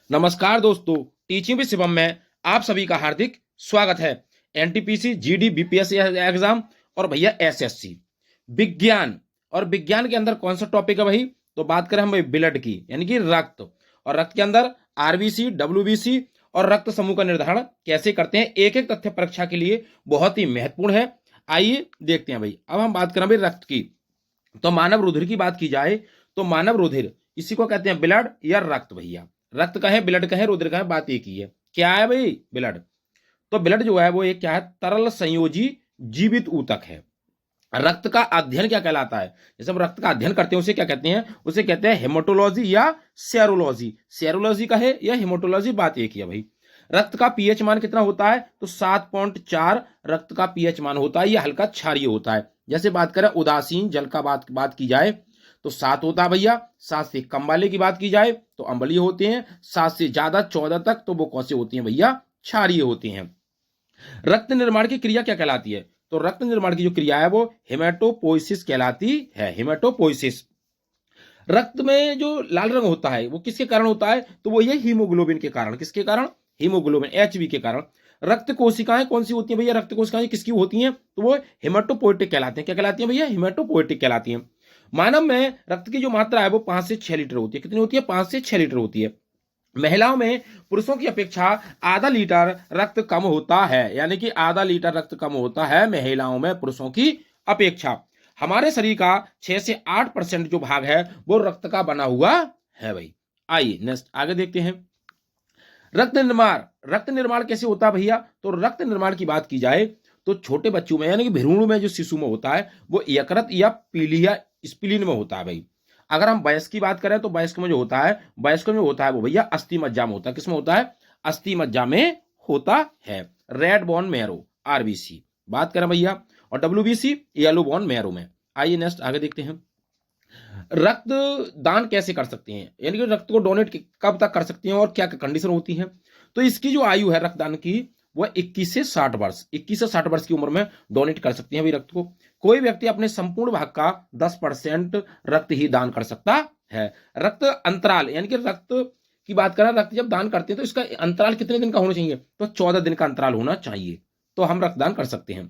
नमस्कार दोस्तों, teaching with Shivam में आप सभी का हार्दिक स्वागत है। एनटीपीसी, जीडी, बीपीएससी एग्जाम और भैया एसएससी विज्ञान। और विज्ञान के अंदर कौन सा टॉपिक है भाई? तो बात करें हम भाई ब्लड की, यानी कि रक्त। और रक्त के अंदर आरबीसी, डब्ल्यूबीसी और रक्त समूह का निर्धारण कैसे करते हैं, एक एक तथ्य परीक्षा के लिए बहुत ही महत्वपूर्ण है। आइए देखते हैं भाई। अब हम बात करें भाई रक्त की, तो मानव रुधिर की बात की जाए तो मानव रुधिर इसी को कहते हैं ब्लड या रक्त। भैया रक्त कहें, ब्लड कहें, रुधिर कहें, बात एक ही है। क्या है भाई ब्लड? तो ब्लड जो है वो एक क्या है? तरल संयोजी जीवित ऊतक है। रक्त का अध्ययन क्या कहलाता है? जैसे हम रक्त का अध्ययन करते हैं उसे क्या कहते हैं? उसे कहते हैं हेमाटोलॉजी या सेरोलॉजी। सेरोलॉजी का है या हेमाटोलॉजी, बात एक ही है भाई। रक्त का पीएच मान कितना होता है? तो 7.4 रक्त का पीएच मान होता है। यह हल्का क्षारीय होता है। जैसे बात करें उदासीन जल का बात की जाए तो 7 होता है भैया। 7 से कम वाले की बात की जाए तो अम्लीय होते हैं। 7 से ज्यादा 14 तक तो वो कौसे होती हैं भैया? क्षारीय होते हैं। रक्त निर्माण की क्रिया क्या कहलाती है? तो रक्त निर्माण की जो क्रिया है वो हेमेटोपोइसिस कहलाती है। हेमेटोपोइसिस। रक्त में जो लाल रंग होता है वो किसके कारण होता है? तो वो ये हीमोग्लोबिन के कारण। किसके कारण? हीमोग्लोबिन, एचबी के कारण। रक्त कोशिकाएं कौन सी होती हैं भैया? रक्त कोशिकाएं किसकी होती हैं? तो वो हेमेटोपोइटिक कहलाते हैं। क्या कहलाती हैं भैया? हेमेटोपोइटिक कहलाती हैं। मानव में रक्त की जो मात्रा है वो 5 से 6 लीटर होती है। कितनी होती है? 5 से 6 लीटर होती है। महिलाओं में पुरुषों की अपेक्षा आधा लीटर रक्त कम होता है, यानी कि आधा लीटर रक्त कम होता है महिलाओं में पुरुषों की अपेक्षा। हमारे शरीर का 6 से 8% जो भाग है वो रक्त का बना हुआ है भाई। आइए नेक्स्ट आगे देखते हैं। रक्त निर्माण। रक्त निर्माण कैसे होता है भैया? तो रक्त निर्माण की बात की जाए तो छोटे बच्चों में यानी कि भ्रूण में जो शिशु में होता है वो यकृत या पीलिया स्प्लीन में होता है भाई। अगर हम वयस्क की बात करें तो वयस्क में जो होता है, वयस्क में होता है वो भैया अस्थि मज्जा में होता है। किसमें होता है? अस्थि मज्जा में होता है। रेड बोन मैरो, आरबीसी बात करें भैया, और डब्ल्यूबीसी येलो बोन मैरो में। आइए नेक्स्ट आगे देखते हैं। रक्त दान कैसे कर सकते हैं, यानी कि रक्त को डोनेट कब तक कर सकते हैं और क्या कंडीशन होती है? तो इसकी जो आयु है रक्तदान की वह 21 से 60 वर्ष, 21 से 60 वर्ष की उम्र में डोनेट कर सकते हैं भाई रक्त को। कोई व्यक्ति अपने संपूर्ण भाग का 10% रक्त ही दान कर सकता है। रक्त अंतराल, यानी कि रक्त की बात करें, रक्त जब दान करते हैं तो इसका अंतराल कितने दिन का होना चाहिए? तो 14 दिन का अंतराल होना चाहिए, तो हम रक्तदान कर सकते हैं।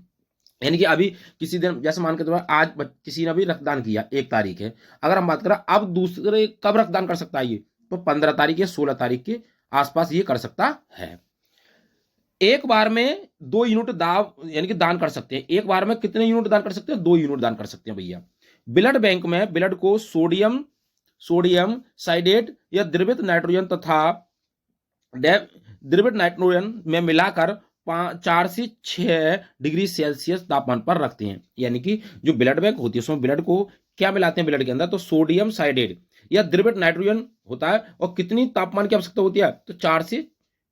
यानी कि अभी किसी दिन, जैसे मान के तो आज किसी ने भी रक्तदान किया, 1 तारीख है, अगर हम बात करें अब दूसरे कब रक्तदान कर सकता है ये? तो 15 तारीख या 16 तारीख के आसपास ये कर सकता है। एक बार में 2 यूनिट दाव यानी कि दान कर सकते हैं। एक बार में कितने यूनिट दान कर सकते हैं? 2 यूनिट दान कर सकते हैं भैया। ब्लड बैंक में ब्लड को सोडियम सोडियम साइडेट या द्रवित नाइट्रोजन तथा द्रवित नाइट्रोजन में मिलाकर 4 से 6 डिग्री सेल्सियस तापमान पर रखते हैं। यानी कि जो ब्लड बैंक होती है उसमें ब्लड को क्या मिलाते हैं ब्लड के अंदर? तो सोडियम साइडेट या द्रवित नाइट्रोजन होता है। और कितनी तापमान की आवश्यकता होती है? तो 4 से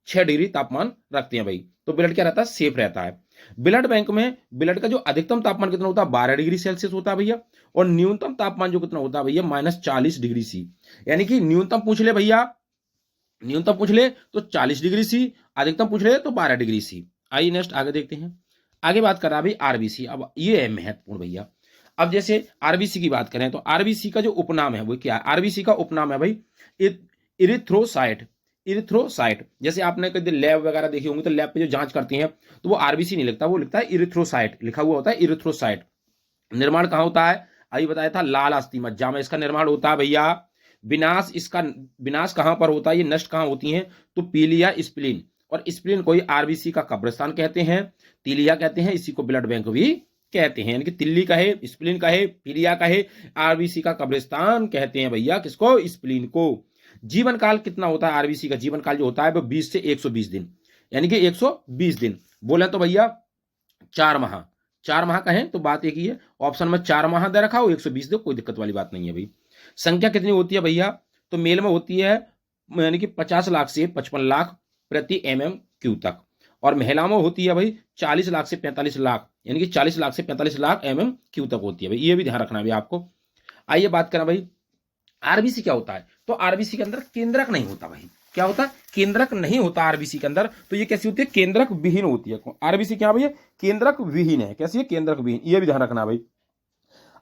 6 डिग्री तापमान रखते हैं भाई। तो ब्लड क्या रहता है? सेफ रहता है। ब्लड बैंक में ब्लड का जो अधिकतम तापमान कितना होता है? 12 डिग्री सेल्सियस होता है भैया। और न्यूनतम तापमान जो कितना होता है भैया? -40 डिग्री सी। यानी कि न्यूनतम पूछ ले भैया, न्यूनतम पूछ ले तो 40 डिग्री सी, अधिकतम पूछ ले तो 12 डिग्री सी। आइए नेक्स्ट आगे देखते हैं। आगे बात कर रहा है भाई आरबीसी। अब ये है महत्वपूर्ण भैया। अब जैसे आरबीसी की बात करें तो आरबीसी का जो उपनाम है वो क्या है? आरबीसी का उपनाम है भाई इरिथ्रोसाइट। इरिथ्रोसाइट, जैसे आपने कभी लैब वगैरह देखी होंगी तो लैब पे जो जांच करती हैं तो वो आरबीसी नहीं लिखता, वो लिखता है इरिथ्रोसाइट, लिखा हुआ होता है इरिथ्रोसाइट। निर्माण कहाँ होता है? अभी बताया था लाल अस्थि मज्जा में इसका निर्माण होता है भैया। विनाश, इसका विनाश कहां पर होता है, ये नष्ट कहां होती हैं? तो पीलिया स्प्लीन। और स्प्लीन को ही आरबीसी का कब्रिस्तान कहते हैं, तीलिया कहते हैं, इसी को ब्लड बैंक भी कहते हैं। यानी कि तिल्ली कहे, स्प्लीन कहे, पीलिया कहे, आरबीसी का कब्रिस्तान कहते हैं भैया किसको? स्प्लीन को। जीवन काल कितना होता है आरबीसी का? जीवन काल जो होता है वो 20 से 120 दिन, यानी कि 120 दिन बोले तो भैया 4 माह। 4 माह कहें तो बात एक ही है, ऑप्शन में 4 माह दे रखा हो, 120 दो, कोई दिक्कत वाली बात नहीं है भाई। संख्या कितनी होती है भैया? तो मेल में होती है यानी कि 50 लाख से 55 लाख प्रति MM³ तक। और महिलाओं में होती है भाई 40 लाख से 45 लाख, यानी कि 40 लाख से 45 लाख MM³ तक होती है भाई। ये भी ध्यान रखना है भाई आपको। आइए बात करें भाई आरबीसी क्या होता है। तो आरबीसी के अंदर केंद्रक नहीं होता भाई। क्या होता है? केंद्रक नहीं होता आरबीसी के अंदर। तो ये कैसी होती है? केंद्रक विहीन होती है आरबीसी। क्या भैया? केंद्रक विहीन है। कैसी है? केंद्रक विहीन। ये भी ध्यान रखना भाई।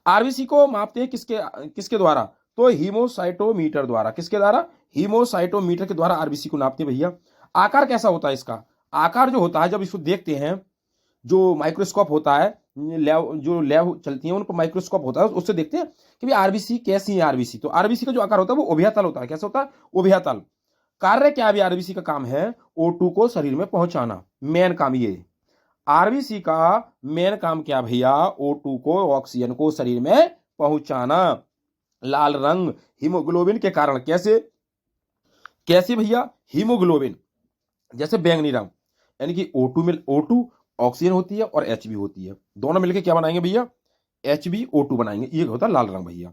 आरबीसी को मापते हैं किसके किसके द्वारा? तो हीमोसाइटोमीटर द्वारा। किसके द्वारा? हीमोसाइटोमीटर के द्वारा आरबीसी को नापते हैं भैया। आकार कैसा होता है इसका? आकार जो होता है जब इसको देखते हैं, जो माइक्रोस्कोप होता है, जो लैब चलती है उन पर माइक्रोस्कोप होता है, उससे देखते हैं कि भाई आरबीसी कैसी है। आरबीसी तो आरबीसी का जो आकार होता है वो उभयतल होता है। कैसा होता है? उभयतल। कार्य क्या भी आरबीसी का काम है? O2 को शरीर में पहुंचाना, मेन काम ये। आरबीसी का मेन काम क्या भैया? O2 को, ऑक्सीजन को शरीर में पहुंचाना। लाल रंग हीमोग्लोबिन के कारण। कैसे कैसे भैया? हीमोग्लोबिन जैसे बैंगनी रंग, यानी कि O2 ऑक्सीजन होती है और Hb होती है, दोनों मिलकर क्या बनाएंगे भैया? HbO2 बनाएंगे। ये होता है लाल रंग भैया।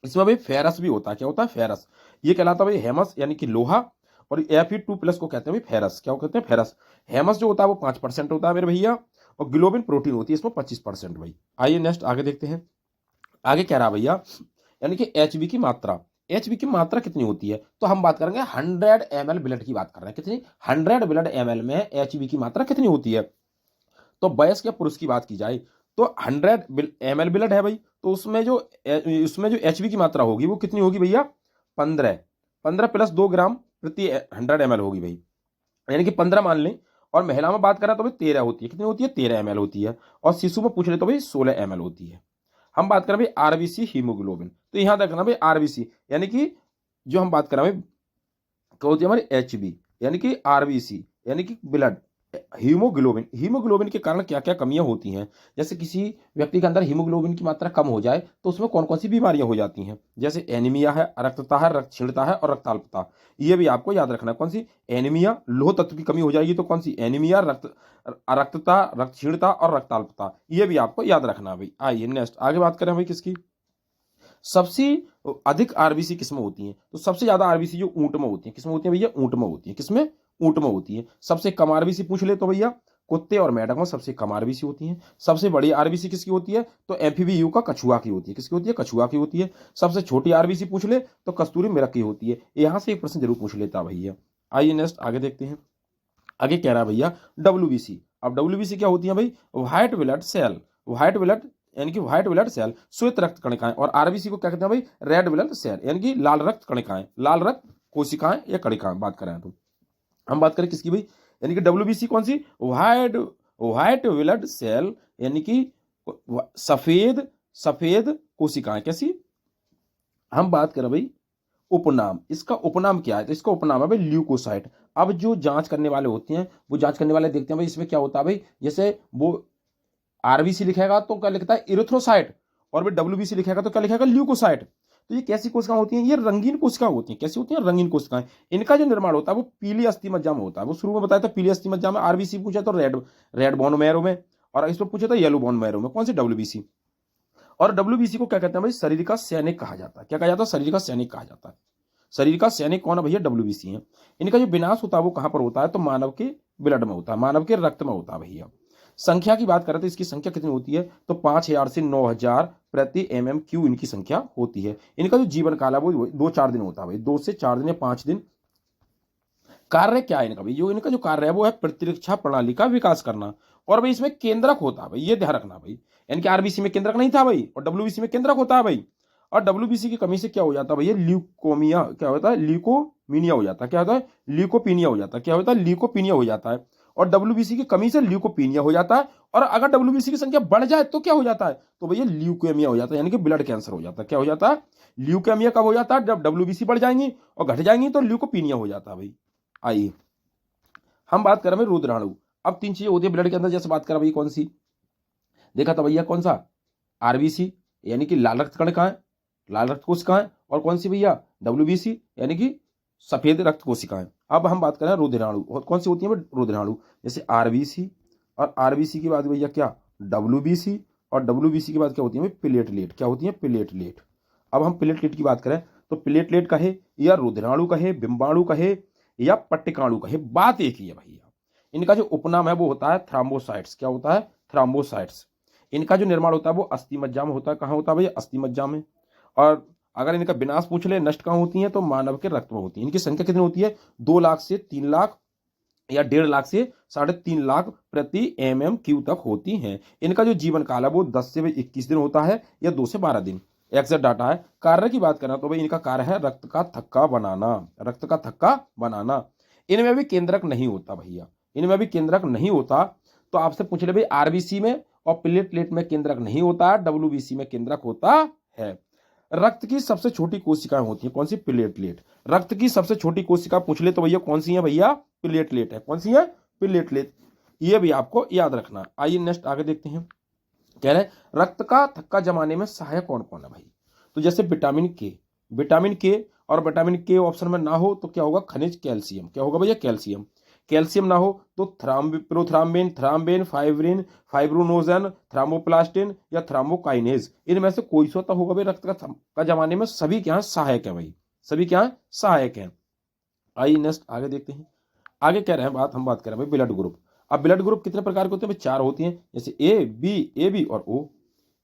इसमें भाई फेरस भी होता है। क्या होता है? फेरस। ये कहलाता है भाई हेमस, यानी कि लोहा। और Fe2+ को कहते हैं भाई फेरस। क्या कहते हैं? फेरस। हेमस जो होता है वो 5% होता है मेरे भैया, और ग्लोबिन प्रोटीन होती है इसमें 25% भाई। आइए नेक्स्ट आगे देखते हैं। आगे क्या रहा भैया? यानी कि Hb की मात्रा। Hb की मात्रा कितनी होती है? तो हम बात करेंगे 100 ml ब्लड की बात कर रहे हैं। कितनी? 100 ब्लड ml में Hb की मात्रा कितनी होती है? तो वयस्क या पुरुष की बात की जाए तो 100 ml ब्लड है भाई, तो उसमें जो Hb की मात्रा होगी वो कितनी होगी भैया? 15 प्लस 2 ग्राम प्रति 100 ml होगी भाई, यानी कि 15 मान लें। और महिला में बात करें तो भाई 13 होती है। कितनी होती है? 13 ml होती है। और शिशु में पूछ ले तो भाई 16 ml होती है। हम बात करें भाई आरबीसी हीमोग्लोबिन, तो यहां तक ना भाई आरबीसी, यानी कि जो हम बात करें भाई क्या होती है हमारी? Hb, यानी कि आरबीसी यानी कि ब्लड। हीमोग्लोबिन, हीमोग्लोबिन के कारण क्या क्या कमियां होती हैं? जैसे किसी व्यक्ति के अंदर हीमोग्लोबिन की मात्रा कम हो जाए तो उसमें कौन कौन सी बीमारियां हो जाती हैं? जैसे एनीमिया है, अरक्तता है, रक्तक्षीणता है और रक्ताल्पता। ये भी आपको याद रखना है। कौन सी? एनीमिया, लोह तत्व की कमी हो जाएगी तो कौन सी? एनीमिया, अरक्तता, रक्तक्षीणता और रक्ताल्पता। ये भी आपको याद रखना है भाई। आइए नेक्स्ट आगे बात करें भाई किसकी? सबसे अधिक आरबीसी किसमें होती है? तो सबसे ज्यादा आरबीसी जो ऊंट में होती है। किसमें होती है भैया? ऊंट में होती है। किसमें? ऊंट में होती है। सबसे कम आरबीसी पूछ ले तो भैया कुत्ते और मेंढक में सबसे कम आरबीसी होती है। सबसे बड़ी आरबीसी किसकी होती है? तो एम्फीबी का कछुआ की होती है। किसकी होती है? कछुआ की होती है। सबसे छोटी आरबीसी पूछ ले तो कस्तूरी मृग की होती है। यहां से एक प्रश्न जरूर पूछ लेता भैया। आइए नेक्स्ट आगे देखते हैं। आगे कह रहा है भैया डब्ल्यूबीसी। अब डब्ल्यूबीसी क्या होती है भाई? White blood cell. White blood यानी कि व्हाइट ब्लड सेल, श्वेत रक्त कणिकाएं। और आरबीसी को क्या कहते हैं भाई? रेड ब्लड सेल, यानी कि लाल रक्त कणिकाएं, लाल रक्त कोशिकाएं या कणिकाएं बात करें तो। हम बात करें किसकी भाई? यानी कि डब्ल्यूबीसी कौन सी? व्हाइट व्हाइट ब्लड सेल, यानी कि सफेद सफेद कोशिकाएं। कैसी? हम बात करें भाई उपनाम, इसका उपनाम क्या है? तो इसका उपनाम है भाई ल्यूकोसाइट। अब जो जांच करने वाले होते हैं वो जांच करने वाले देखते हैं भाई इसमें क्या होता है भाई, जैसे वो आरबीसी लिखेगा तो क्या लिखता है? इरिथ्रोसाइट। और भाई डब्ल्यूबीसी लिखेगा तो क्या लिखेगा? ल्यूकोसाइट। तो ये कैसी कोशिकाएं होती हैं? ये रंगीन कोशिकाएं होती हैं। कैसी होती हैं? रंगीन कोशिकाएं। इनका जो निर्माण होता है वो पीली अस्थि मज्जा में होता है। वो शुरू में बताया था पीली अस्थि मज्जा में। आरबीसी पूछा तो रेड रेड बोन मैरो में, और इसमें पूछा था येलो बोन मैरो में। कौन सी? डब्ल्यूबीसी। और डब्ल्यूबीसी को क्या कहते हैं भाई? शरीर का सैनिक कहा जाता है। क्या कहा जाता है? शरीर का सैनिक कहा जाता है। शरीर का सैनिक कौन है भैया? डब्ल्यूबीसी है। इनका जो विनाश होता है वो कहां पर होता है? तो मानव के ब्लड में होता है, मानव के रक्त में होता है भैया। संख्या की बात करें तो इसकी संख्या कितनी होती है? तो 5000 से 9000 प्रति mmQ इनकी संख्या होती है। इनका जो जीवन काल है वो 2-4 दिन होता है भाई, 2 से 4 दिन या 5 दिन। कार्य क्या है इनका भाई? जो इनका जो कार्य है वो है प्रतिरक्षा प्रणाली का विकास करना। और भाई इसमें केंद्रक होता है भाई, ये ध्यान रखना भाई। यानी कि आरबीसी में केंद्रक नहीं था भाई, और डब्ल्यूबीसी में केंद्रक होता है भाई। और डब्ल्यूबीसी की कमी से क्या हो जाता है भैया? ल्यूकोमिया, क्या होता है? ल्यूकोमीनिया हो जाता है। क्या होता है? ल्यूकोपीनिया हो जाता है। क्या होता है? ल्यूकोपीनिया हो जाता है। और डब्ल्यूबीसी की कमी से ल्यूकोपीनिया हो जाता है। और अगर डब्ल्यूबीसी की संख्या बढ़ जाए तो क्या हो जाता है? तो भैया ल्यूकेमिया हो जाता है, यानी कि ब्लड कैंसर हो जाता है। क्या हो जाता है? ल्यूकेमिया कब हो जाता है? जब डब्ल्यूबीसी बढ़ जाएंगी और घट जाएंगी तो ल्यूकोपीनिया हो जाता है भाई। आइए हम बात करें भाई रुद्राणु। अब 3 चीजें होती है ब्लड के अंदर, जैसे बात करें भाई कौन सी? देखा था भैया कौन सा? आरबीसी, यानी कि लाल रक्त कणिकाएं, लाल रक्त कोशिकाएं। और कौन सी भैया? डब्ल्यूबीसी, यानी कि सफेद रक्त कोशिकाएं। अब हम बात करें रुधिराणु, और कौन सी होती है रुधिराणु? जैसे आरबीसी, और आरबीसी के बाद भैया क्या? डब्ल्यूबीसी। और डब्ल्यूबीसी के बाद क्या होती है? प्लेटलेट। क्या होती है? प्लेटलेट। अब हम प्लेटलेट की बात करें तो प्लेटलेट कहे या रुधिराणु कहे, बिंबाणु कहे या पट्टिकाणु कहे, बात एक ही है भैया। इनका जो उपनाम है वो होता है थ्राम्बोसाइट्स। क्या होता है? थ्राम्बोसाइट्स। इनका जो निर्माण होता है वो अस्थि मज्जा में होता है। कहाँ होता है भैया? अस्थि मज्जा में। और अगर इनका विनाश पूछ ले, नष्ट कहाँ होती है? तो मानव के रक्त में होती है। इनकी संख्या कितनी होती है? 2 लाख से 3 लाख या 1.5 लाख से 3.5 लाख प्रति mmQ तक होती हैं। इनका जो जीवन काल है वो 10 से 21 दिन होता है या 2 से 12 दिन। एक्सेट डाटा है। कार्य की बात करें तो भाई इनका कार्य है रक्त का थक्का बनाना, रक्त का थक्का बनाना। इनमें भी केंद्रक नहीं होता भैया, इनमें भी केंद्रक नहीं होता। तो आपसे पूछ ले भाई आरबीसी में और प्लेटलेट में केंद्रक नहीं होता, डब्ल्यूबीसी में केंद्रक होता है। रक्त की सबसे छोटी कोशिकाएं होती हैं कौन सी? प्लेटलेट। रक्त की सबसे छोटी कोशिका पूछ ले तो भैया कौन सी है? भैया प्लेटलेट है। कौन सी है? प्लेटलेट। ये भी आपको याद रखना। आइए नेक्स्ट आगे देखते हैं। कह रहे हैं रक्त का थक्का जमाने में सहायक कौन कौन है भाई? तो जैसे विटामिन के, विटामिन के, और विटामिन के ऑप्शन में ना हो तो क्या होगा? खनिज कैल्शियम। क्या होगा भैया? कैल्शियम। कैल्शियम ना हो तो प्रोथ्राम्बिन, थ्राम्बिन, फाइब्रिन, फाइब्रोनोजन, थ्राम्बोप्लास्टिन या थ्राम्बोकाइनेज, इनमें से कोई सा तो होगा भाई रक्त का जमाने में सभी क्या है? सहायक है भाई, सभी क्या है? सहायक है। आइए नेक्स्ट आगे देखते हैं। आगे कह रहे हैं हम बात कर रहे हैं भाई ब्लड ग्रुप। अब ब्लड ग्रुप कितने प्रकार के होते हैं भाई? 4 होती हैं, जैसे ए बी और ओ,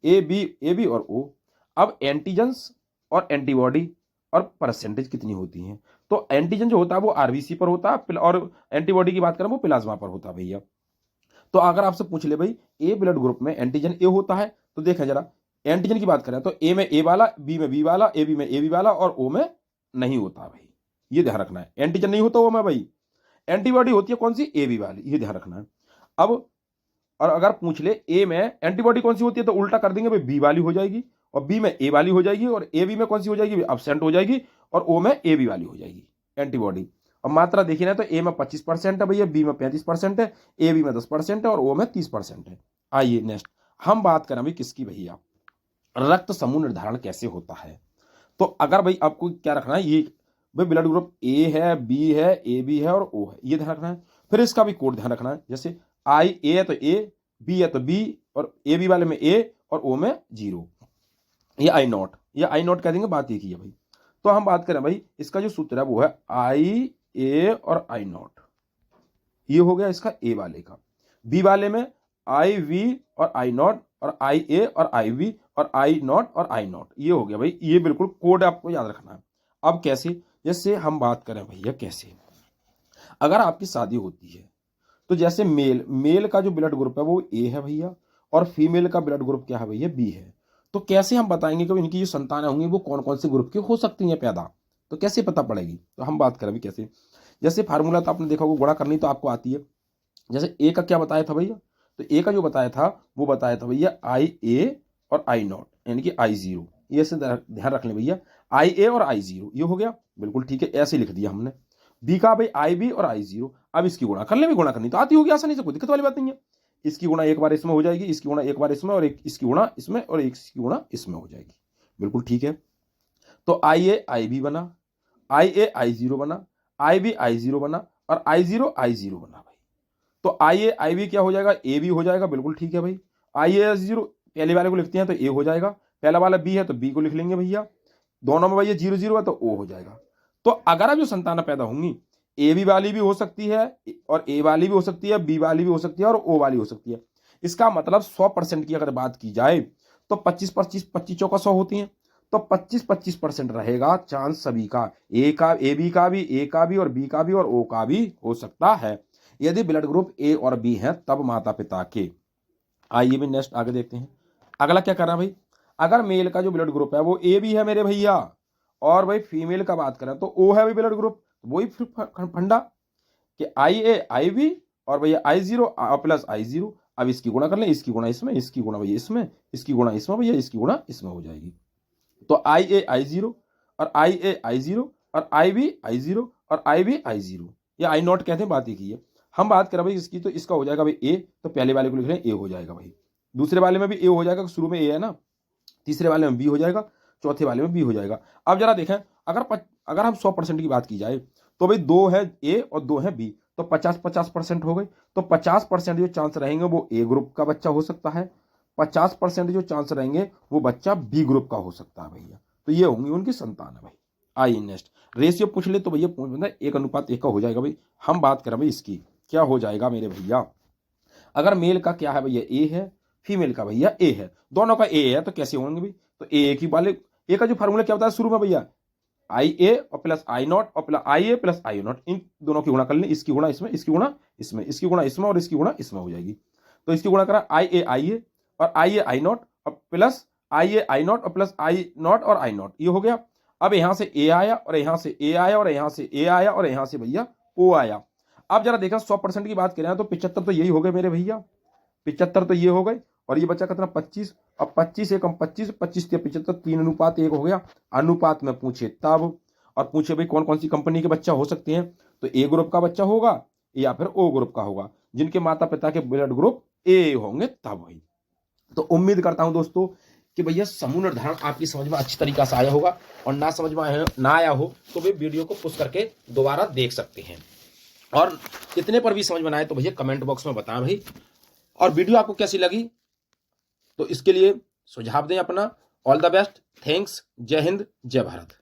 ए बी और ओ। अब एंटीजेंस और एंटीबॉडी और परसेंटेज कितनी होती हैं? तो एंटीजन जो होता है वो आरबीसी पर होता है, और एंटीबॉडी की बात करें वो प्लाज्मा पर होता है भैया। तो अगर आपसे पूछ ले भाई ए ब्लड ग्रुप में एंटीजन ए होता है, तो देखें जरा एंटीजन की बात करें तो ए में ए वाला, बी में बी वाला, ए बी में ए बी वाला, और ओ में नहीं होता भाई। ये ध्यान रखना है, एंटीजन नहीं होता वो में भाई। एंटीबॉडी होती है कौन सी? ए बी वाली, ये ध्यान रखना है। अब और अगर पूछ ले ए में एंटीबॉडी कौन सी होती है, तो उल्टा कर देंगे भाई, बी वाली हो जाएगी, और बी में ए वाली हो जाएगी, और ए बी में कौन सी हो जाएगी? अब्सेंट हो जाएगी, और ओ में ए बी वाली हो जाएगी एंटीबॉडी। और मात्रा देखिए ना तो ए में 25% है भैया, बी में 35% है, ए बी में 10% है, और ओ में 30% है। आइए नेक्स्ट हम बात करें भाई किसकी भैया? रक्त समूह निर्धारण कैसे होता है? तो अगर भाई आपको क्या रखना है, ये भाई ब्लड ग्रुप ए है, बी है, ए बी है और ओ है, ये ध्यान रखना है। फिर इसका भी कोड ध्यान रखना है, जैसे आई ए है तो ए, बी है तो बी, और ए बी वाले में ए और ओ में 0, ये आई नॉट, ये आई नॉट कह देंगे, बात एक ही है भाई। तो हम बात करें भाई इसका जो सूत्र है वो है आई ए और आई नॉट, ये हो गया इसका ए वाले का। बी वाले में आई वी और आई नॉट, और आई ए और आई वी और आई नॉट और आई नॉट, ये हो गया भाई। ये बिल्कुल कोड आपको याद रखना है। अब कैसे? जैसे हम बात करें भैया कैसे, अगर आपकी शादी होती है तो जैसे मेल का जो ब्लड ग्रुप है वो ए है भैया, और फीमेल का ब्लड ग्रुप क्या है भैया? बी है। तो कैसे हम बताएंगे कि इनकी जो संतानें होंगी वो कौन कौन से ग्रुप की हो सकती हैं पैदा? तो कैसे पता पड़ेगी? तो हम बात करें कैसे। जैसे फार्मूला तो आपने देखा होगा, गुणा करनी तो आपको आती है। जैसे ए का क्या बताया था भैया? तो ए का जो बताया था वो बताया था भैया आई ए और आई नॉट, यानी कि आई 0। ये ऐसे ध्यान रख लें भैया, आई ए और आई 0, ये हो गया बिल्कुल ठीक है, ऐसे लिख दिया हमने। बी का भाई आई बी और आई 0। अब इसकी गुणा कर ले, भी गुणा करनी तो आती होगी आसानी से, कोई दिक्कत वाली बात नहीं है। इसकी गुणा एक बार इसमें हो जाएगी, इसकी गुणा एक बार इसमें, और एक इसकी गुणा इसमें, और एक इसकी गुणा इसमें हो जाएगी, बिल्कुल ठीक है। तो आई ए आई बी बना, आई ए आई 0 बना, आई बी आई 0 बना, और आई 0 आई 0 बना भाई। तो आई ए आई बी क्या हो जाएगा? ए बी हो जाएगा, बिल्कुल ठीक है भाई। आई ए आई 0 पहले वाले को लिखते हैं तो ए हो जाएगा, पहला वाला बी है तो बी को लिख लेंगे भैया, दोनों में भैया 0 0 है तो ओ हो जाएगा। तो अगर अब जो संतानें पैदा होंगी, ए बी वाली भी हो सकती है, और ए वाली भी हो सकती है, बी वाली भी हो सकती है, और ओ वाली हो सकती है। इसका मतलब 100% की अगर बात की जाए तो 25 चौका 100 होती हैं, तो 25% रहेगा चांस सभी का, ए का, ए बी का भी, ए का भी, और बी का भी, और ओ का भी हो सकता है, यदि ब्लड ग्रुप ए और बी है तब माता पिता के। आइए भी नेक्स्ट आगे देखते हैं। अगला क्या करना भाई, अगर मेल का जो ब्लड ग्रुप है वो ए बी है मेरे भैया, और भाई फीमेल का बात करें तो ओ है भाई ब्लड ग्रुप, वही फंडा कि आई ए आई बी और भैया आई 0 प्लस आई 0। अब इसकी गुणा कर लें, इसकी गुणा इसमें, इसकी गुणा भैया इसमें, इसकी गुणा इसमें भैया, इसकी गुणा इसमें हो जाएगी। तो आई ए आई 0 और आई ए आई 0 और आई बी आई 0 और आई बी आई 0, या आई नॉट कहते हैं, बात एक ही है। हम बात करें भाई इसकी, तो इसका हो जाएगा भाई ए, तो पहले वाले को लिख रहे हैं ए हो जाएगा भाई, दूसरे वाले में भी ए हो जाएगा, शुरू में ए है ना, तीसरे वाले में बी हो जाएगा, चौथे वाले में बी हो जाएगा। अब जरा देखें, अगर हम 100% की बात की जाए तो भाई 2 है ए और 2 है बी, तो 50-50% हो गई। तो 50% जो चांस रहेंगे वो ए ग्रुप का बच्चा हो सकता है, 50% जो चांस रहेंगे वो बच्चा बी ग्रुप का हो सकता है भैया। तो ये होंगी उनकी संतान है भाई। आइए नेक्स्ट, रेशियो पूछ ले तो भैया 1:1 का हो जाएगा भाई। हम बात करें भाई इसकी, क्या हो जाएगा मेरे भैया? अगर मेल का क्या है भैया? ए है, फीमेल का भैया ए है, दोनों का ए है, तो कैसे होंगे भाई? तो ए की वाले ए का जो फार्मूला क्या होता है शुरू में भैया? आई ए और प्लस आई नॉट और plus I A plus I naught, इन दोनों की गुणा कर लें, इसकी गुणा इसमें, इसकी गुणा इसमें, इसकी गुणा इसमें, और इसकी गुणा इसमें हो जाएगी। तो इसकी गुणा करा आई ए और आई नॉट और plus I A I naught और प्लस आई नॉट और आई नॉट, ये हो गया। अब यहां से ए आया और यहां से ए आया और यहां से ए आया और यहां से भैया ओ आया। अब जरा देखा 100% की बात करें तो 75 तो यही हो गए मेरे भैया, 75 तो ये हो गए, और ये बच्चा कितना 25, अब 25 एकम 25, 25 से 75, 3:1 हो गया। अनुपात में पूछे तब, और पूछे भाई कौन कौन सी कंपनी के बच्चा हो सकते हैं, तो ए ग्रुप का बच्चा होगा या फिर ओ ग्रुप का होगा, जिनके माता पिता के ब्लड ग्रुप ए होंगे तब भाई। तो उम्मीद करता हूं दोस्तों कि भैया समूह निर्धारण आपकी समझ में अच्छी तरीका से आया होगा, और ना समझ में ना आया हो तो भाई वीडियो को पुश करके दोबारा देख सकते हैं, और इतने पर भी समझ में आए तो भैया कमेंट बॉक्स में बताएं भाई। और वीडियो आपको कैसी लगी तो इसके लिए सुझाव दें अपना। ऑल द बेस्ट, थैंक्स, जय हिंद, जय भारत।